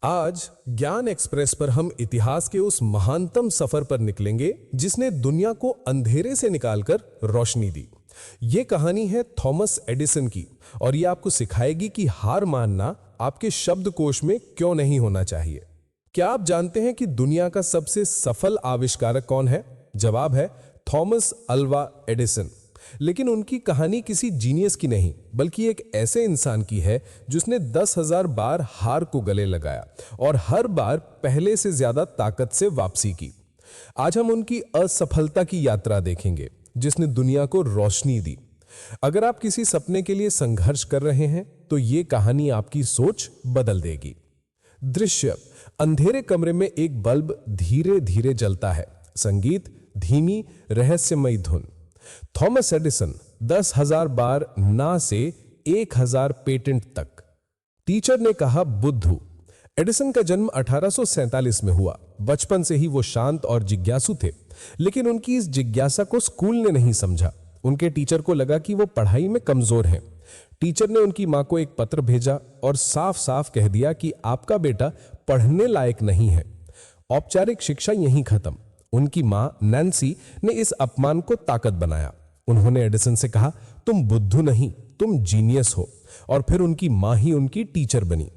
आज ज्ञान एक्सप्रेस पर हम इतिहास के उस महानतम सफर पर निकलेंगे जिसने दुनिया को अंधेरे से निकालकर रोशनी दी। ये कहानी है थॉमस एडिसन की और ये आपको सिखाएगी कि हार मानना आपके शब्दकोश में क्यों नहीं होना चाहिए। क्या आप जानते हैं कि दुनिया का सबसे सफल आविष्कारक कौन है? जवाब है थॉमस अल्वा एडिसन। लेकिन उनकी कहानी किसी जीनियस की नहीं, बल्कि एक ऐसे इंसान की है जिसने 10,000 बार हार को गले लगाया और हर बार पहले से ज्यादा ताकत से वापसी की। आज हम उनकी असफलता की यात्रा देखेंगे जिसने दुनिया को रोशनी दी। अगर आप किसी सपने के लिए संघर्ष कर रहे हैं तो ये कहानी आपकी सोच बदल देगी। दृश्य: अंधेरे कमरे में एक बल्ब धीरे धीरे जलता है। संगीत: धीमी रहस्यमयी धुन। थॉमस एडिसन 10,000 बार ना से 1,000 पेटेंट तक। टीचर ने कहा बुद्धू। एडिसन का जन्म 1847 में हुआ। बचपन से ही वो शांत और जिज्ञासु थे, लेकिन उनकी इस जिज्ञासा को स्कूल ने नहीं समझा। उनके टीचर को लगा कि वो पढ़ाई में कमजोर हैं। टीचर ने उनकी मां को एक पत्र भेजा और साफ साफ कह दिया कि आपका बेटा पढ़ने लायक नहीं है। औपचारिक शिक्षा यहीं खत्म। उनकी मां नैन्सी ने इस अपमान को ताकत बनाया। उन्होंने एडिसन से कहा, तुम बुद्धू नहीं, तुम जीनियस हो। और फिर उनकी मां ही उनकी टीचर बनी।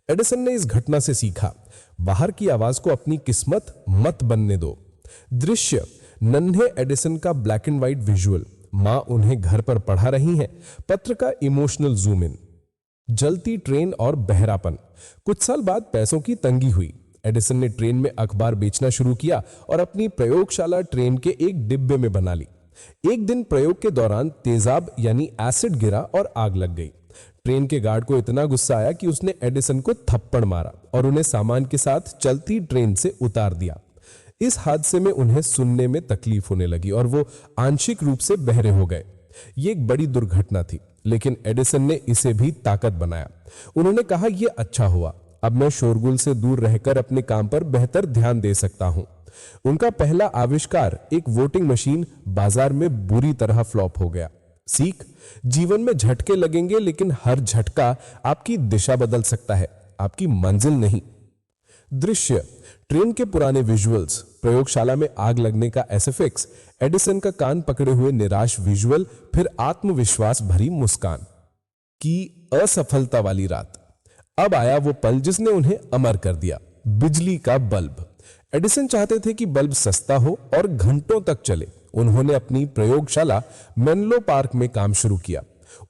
एडिसन ने इस घटना से सीखा, बाहर की आवाज को अपनी किस्मत मत बनने दो। दृश्य: नन्हे एडिसन का ब्लैक एंड व्हाइट विजुअल। मां उन्हें घर पर पढ़ा रही हैं। पत्र का इमोशनल जूम इन। जलती ट्रेन और बहरापन। कुछ साल बाद पैसों की तंगी हुई। एडिसन ने ट्रेन में अखबार बेचना शुरू किया और अपनी प्रयोगशाला ट्रेन के एक डिब्बे में बना ली। एक दिन प्रयोग के दौरान तेजाब यानी एसिड गिरा और आग लग गई। ट्रेन के गार्ड को इतना गुस्सा आया कि उसने एडिसन को थप्पड़ मारा और उन्हें सामान के साथ चलती ट्रेन से उतार दिया। इस हादसे में उन्हें सुनने में तकलीफ होने लगी और वो आंशिक रूप से बहरे हो गए। ये एक बड़ी दुर्घटना थी, लेकिन एडिसन ने इसे भी ताकत बनाया। उन्होंने कहा, यह अच्छा हुआ, अब मैं शोरगुल से दूर रहकर अपने काम पर बेहतर ध्यान दे सकता हूं। उनका पहला आविष्कार, एक वोटिंग मशीन, बाजार में बुरी तरह फ्लॉप हो गया। सीख: जीवन में झटके लगेंगे, लेकिन हर झटका आपकी दिशा बदल सकता है, आपकी मंजिल नहीं। दृश्य: ट्रेन के पुराने विजुअल्स। प्रयोगशाला में आग लगने का एसएफएक्स। एडिसन का कान पकड़े हुए निराश विजुअल, फिर आत्मविश्वास भरी मुस्कान। की असफलता वाली रात। अब आया वो पल जिसने उन्हें अमर कर दिया। बिजली का बल्ब। एडिसन चाहते थे कि बल्ब सस्ता हो और घंटों तक चले। उन्होंने अपनी प्रयोगशाला मेनलो पार्क में काम शुरू किया।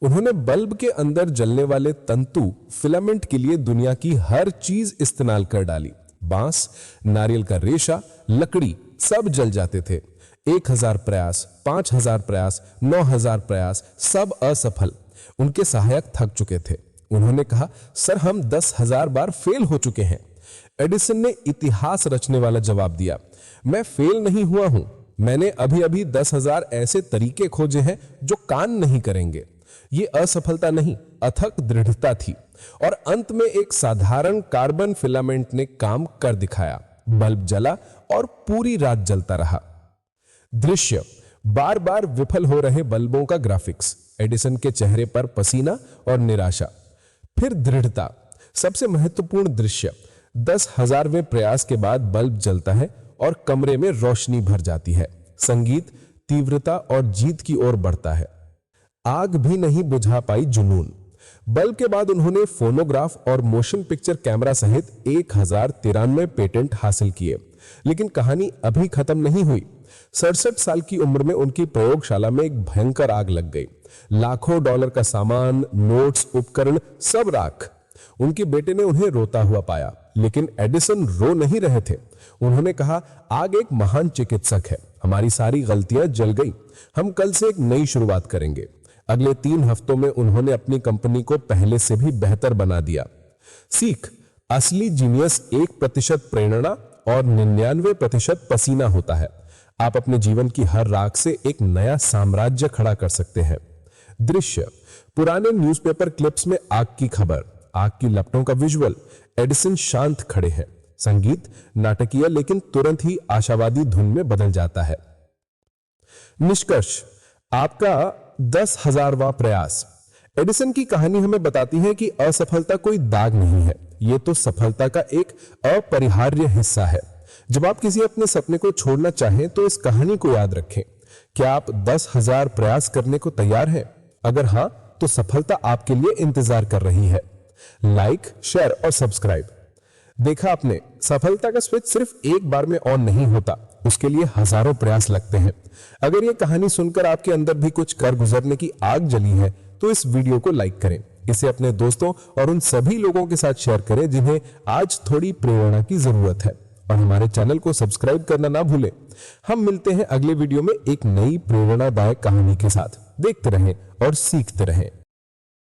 उन्होंने बल्ब के अंदर जलने वाले तंतु फिलामेंट के लिए दुनिया की हर चीज इस्तेमाल कर डाली। बांस, नारियल का रेशा, लकड़ी, सब जल जाते थे। 1,000 प्रयास, 5,000 प्रयास, 9,000 प्रयास, सब असफल। उनके सहायक थक चुके थे। उन्होंने कहा, सर हम 10,000 बार फेल हो चुके हैं। एडिसन ने इतिहास रचने वाला जवाब दिया, मैं फेल नहीं हुआ हूं, मैंने अभी अभी 10,000 ऐसे तरीके खोजे हैं जो काम नहीं करेंगे। ये असफलता नहीं, अथक दृढ़ता थी। और अंत में एक साधारण कार्बन फिलामेंट ने काम कर दिखाया। बल्ब जला और पूरी रात जलता रहा। दृश्य: बार बार विफल हो रहे बल्बों का ग्राफिक्स। एडिसन के चेहरे पर पसीना और निराशा, फिर दृढ़ता। सबसे महत्वपूर्ण दृश्य: 10,000वें प्रयास के बाद बल्ब जलता है और कमरे में रोशनी भर जाती है। संगीत तीव्रता और जीत की ओर बढ़ता है। आग भी नहीं बुझा पाई जुनून। बल्ब के बाद उन्होंने फोनोग्राफ और मोशन पिक्चर कैमरा सहित 1,093 पेटेंट हासिल किए। लेकिन कहानी अभी खत्म नहीं हुई। 67 साल की उम्र में उनकी प्रयोगशाला में एक भयंकर आग लग गई। लाखों डॉलर का सामान, नोट्स, उपकरण, सब राख। उनके बेटे ने उन्हें रोता हुआ पाया, लेकिन एडिसन रो नहीं रहे थे। उन्होंने कहा, आग एक महान चिकित्सक है, हमारी सारी गलतियां जल गई, हम कल से एक नई शुरुआत करेंगे। अगले 3 हफ्तों में उन्होंने अपनी कंपनी को पहले से भी बेहतर बना दिया। सीख: असली जीनियस 1% प्रेरणा और 99% पसीना होता है। आप अपने जीवन की हर राख से एक नया साम्राज्य खड़ा कर सकते हैं। दृश्य: पुराने न्यूज़पेपर क्लिप्स में आग की खबर, आग की लपटों का विजुअल। एडिसन शांत खड़े हैं। संगीत नाटकीय, लेकिन तुरंत ही आशावादी धुन में बदल जाता है। निष्कर्ष: आपका 10,000वां प्रयास एडिसन की कहानी हमें बताती है कि असफलता कोई दाग नहीं है, ये तो सफलता का एक अपरिहार्य हिस्सा है। जब आप किसी अपने सपने को छोड़ना चाहें तो इस कहानी को याद रखें। क्या आप 10,000 प्रयास करने को तैयार हैं? अगर हां, तो सफलता आपके लिए इंतजार कर रही है। लाइक, शेयर और सब्सक्राइब। देखा आपने, सफलता का स्विच सिर्फ एक बार में ऑन नहीं होता, उसके लिए हजारों प्रयास लगते हैं। अगर यह कहानी सुनकर आपके अंदर भी कुछ कर गुजरने की आग जली है तो इस वीडियो को लाइक करें, इसे अपने दोस्तों और उन सभी लोगों के साथ शेयर करें जिन्हें आज थोड़ी प्रेरणा की जरूरत है। और हमारे चैनल को सब्सक्राइब करना ना भूलें। हम मिलते हैं अगले वीडियो में एक नई प्रेरणादायक कहानी के साथ। देखते रहें और सीखते रहें।